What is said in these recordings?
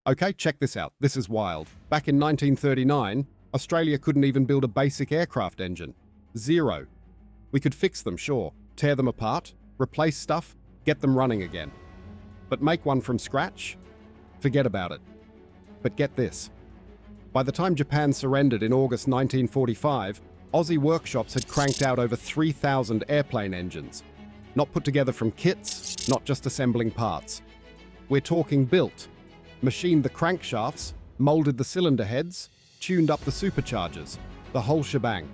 Okay, check this out. This is wild. Back in 1939, Australia couldn't even build a basic aircraft engine. Zero. We could fix them, sure, tear them apart, replace stuff, get them running again. But make one from scratch? Forget about it. But get this. By the time Japan surrendered in August 1945, Aussie workshops had cranked out over 3,000 airplane engines. Not put together from kits, not just assembling parts. We're talking built. Machined the crankshafts, molded the cylinder heads, tuned up the superchargers, the whole shebang.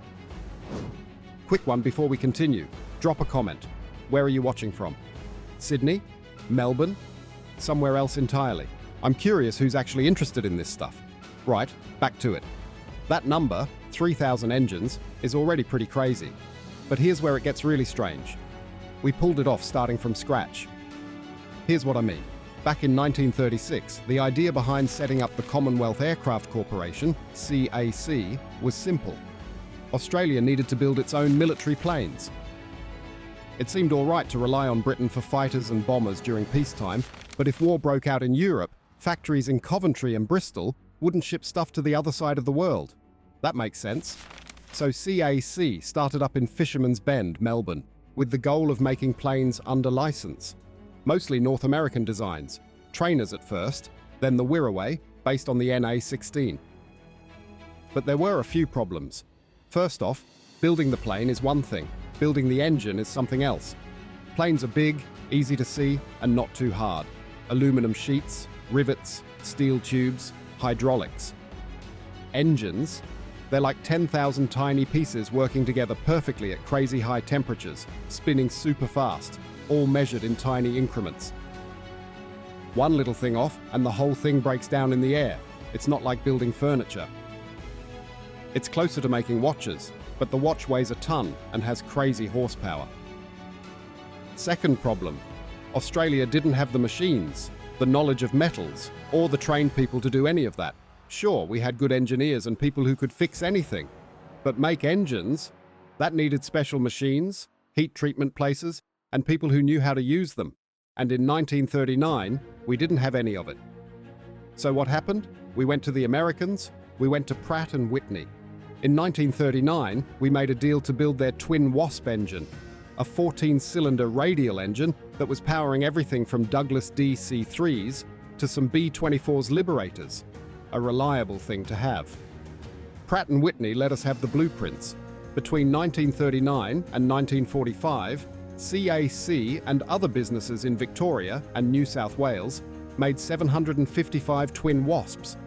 Quick one before we continue. Drop a comment. Where are you watching from? Sydney? Melbourne? Somewhere else entirely? I'm curious who's actually interested in this stuff. Right, back to it. That number, 3,000 engines, is already pretty crazy. But here's where it gets really strange. We pulled it off starting from scratch. Here's what I mean. Back in 1936, the idea behind setting up the Commonwealth Aircraft Corporation, CAC, was simple. Australia needed to build its own military planes. It seemed all right to rely on Britain for fighters and bombers during peacetime, but if war broke out in Europe, factories in Coventry and Bristol wouldn't ship stuff to the other side of the world. That makes sense. So CAC started up in Fisherman's Bend, Melbourne, with the goal of making planes under license. Mostly North American designs, trainers at first, then the Wirraway, based on the NA-16. But there were a few problems. First off, building the plane is one thing, building the engine is something else. Planes are big, easy to see, and not too hard. Aluminum sheets, rivets, steel tubes, hydraulics. Engines, they're like 10,000 tiny pieces working together perfectly at crazy high temperatures, spinning super fast, all measured in tiny increments. One little thing off and the whole thing breaks down in the air. It's not like building furniture. It's closer to making watches, but the watch weighs a ton and has crazy horsepower. Second problem, Australia didn't have the machines, the knowledge of metals, or the trained people to do any of that. Sure, we had good engineers and people who could fix anything, but make engines, that needed special machines, heat treatment places, and people who knew how to use them. And in 1939, we didn't have any of it. So what happened? We went to the Americans, we went to Pratt & Whitney. In 1939, we made a deal to build their twin Wasp engine, a 14-cylinder radial engine that was powering everything from Douglas DC-3s to some B-24's Liberators, a reliable thing to have. Pratt & Whitney let us have the blueprints. Between 1939 and 1945, CAC and other businesses in Victoria and New South Wales made 755 twin Wasps.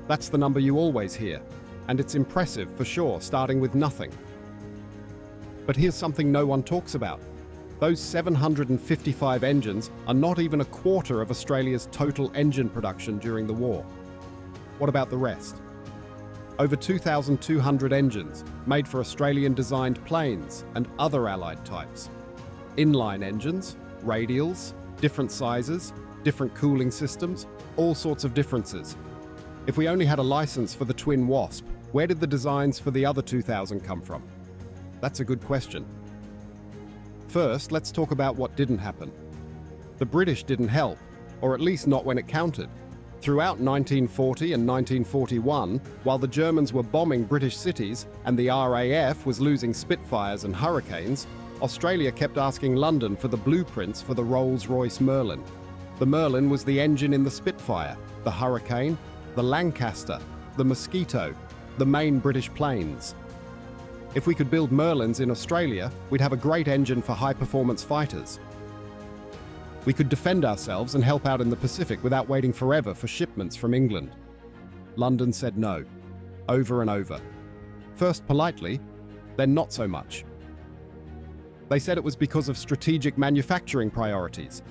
That's the number you always hear, and it's impressive for sure, starting with nothing. But here's something no one talks about. Those 755 engines are not even a quarter of Australia's total engine production during the war. What about the rest? Over 2,200 engines made for Australian-designed planes and other allied types. Inline engines, radials, different sizes, different cooling systems, all sorts of differences. If we only had a license for the Twin Wasp, where did the designs for the other 2,000 come from? That's a good question. First, let's talk about what didn't happen. The British didn't help, or at least not when it counted. Throughout 1940 and 1941, while the Germans were bombing British cities and the RAF was losing Spitfires and Hurricanes, Australia kept asking London for the blueprints for the Rolls-Royce Merlin. The Merlin was the engine in the Spitfire, the Hurricane, the Lancaster, the Mosquito, the main British planes. If we could build Merlins in Australia, we'd have a great engine for high-performance fighters. We could defend ourselves and help out in the Pacific without waiting forever for shipments from England. London said no, over and over. First politely, then not so much. They said it was because of strategic manufacturing priorities,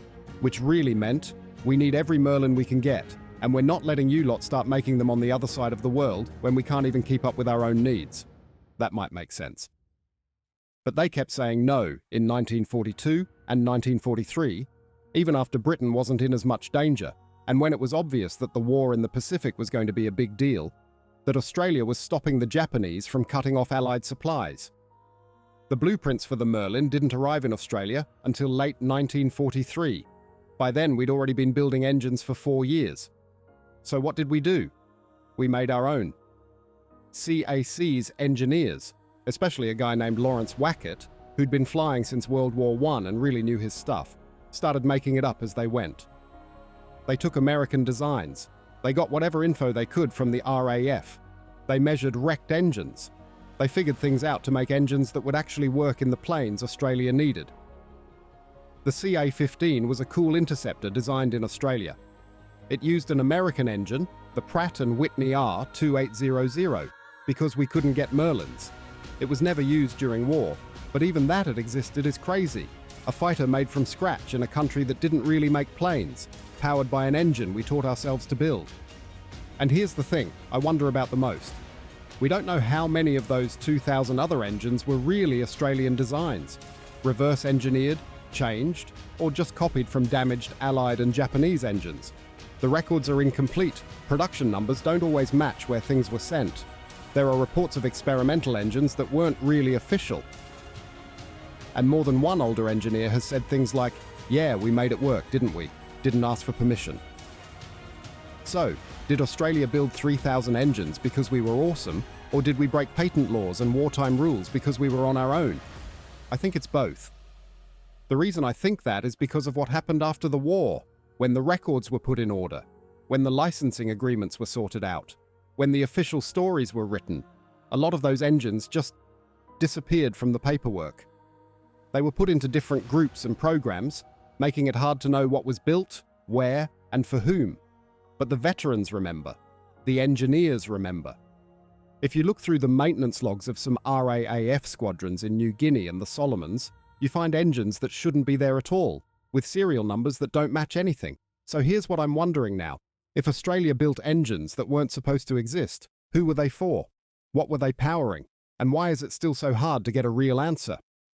which really meant we need every Merlin we can get, and we're not letting you lot start making them on the other side of the world when we can't even keep up with our own needs. That might make sense. But they kept saying no in 1942 and 1943, even after Britain wasn't in as much danger, and when it was obvious that the war in the Pacific was going to be a big deal, that Australia was stopping the Japanese from cutting off Allied supplies. The blueprints for the Merlin didn't arrive in Australia until late 1943. By then, we'd already been building engines for 4 years. So what did we do? We made our own. CAC's engineers, especially a guy named Lawrence Wackett, who'd been flying since World War I and really knew his stuff, started making it up as they went. They took American designs. They got whatever info they could from the RAF. They measured wrecked engines. They figured things out to make engines that would actually work in the planes Australia needed. The CA-15 was a cool interceptor designed in Australia. It used an American engine, the Pratt & Whitney R2800, because we couldn't get Merlins. It was never used during war, but even that had existed is crazy. A fighter made from scratch in a country that didn't really make planes, powered by an engine we taught ourselves to build. And here's the thing I wonder about the most. We don't know how many of those 2,000 other engines were really Australian designs, reverse engineered, changed, or just copied from damaged Allied and Japanese engines. The records are incomplete. Production numbers don't always match where things were sent. There are reports of experimental engines that weren't really official. And more than one older engineer has said things like, "Yeah, we made it work, didn't we? Didn't ask for permission." So, did Australia build 3,000 engines because we were awesome, or did we break patent laws and wartime rules because we were on our own? I think it's both. The reason I think that is because of what happened after the war, when the records were put in order, when the licensing agreements were sorted out, when the official stories were written. A lot of those engines just disappeared from the paperwork. They were put into different groups and programs, making it hard to know what was built, where, and for whom. But the veterans remember. The engineers remember. If you look through the maintenance logs of some RAAF squadrons in New Guinea and the Solomons, you find engines that shouldn't be there at all, with serial numbers that don't match anything. So here's what I'm wondering now. If Australia built engines that weren't supposed to exist, who were they for? What were they powering? And why is it still so hard to get a real answer?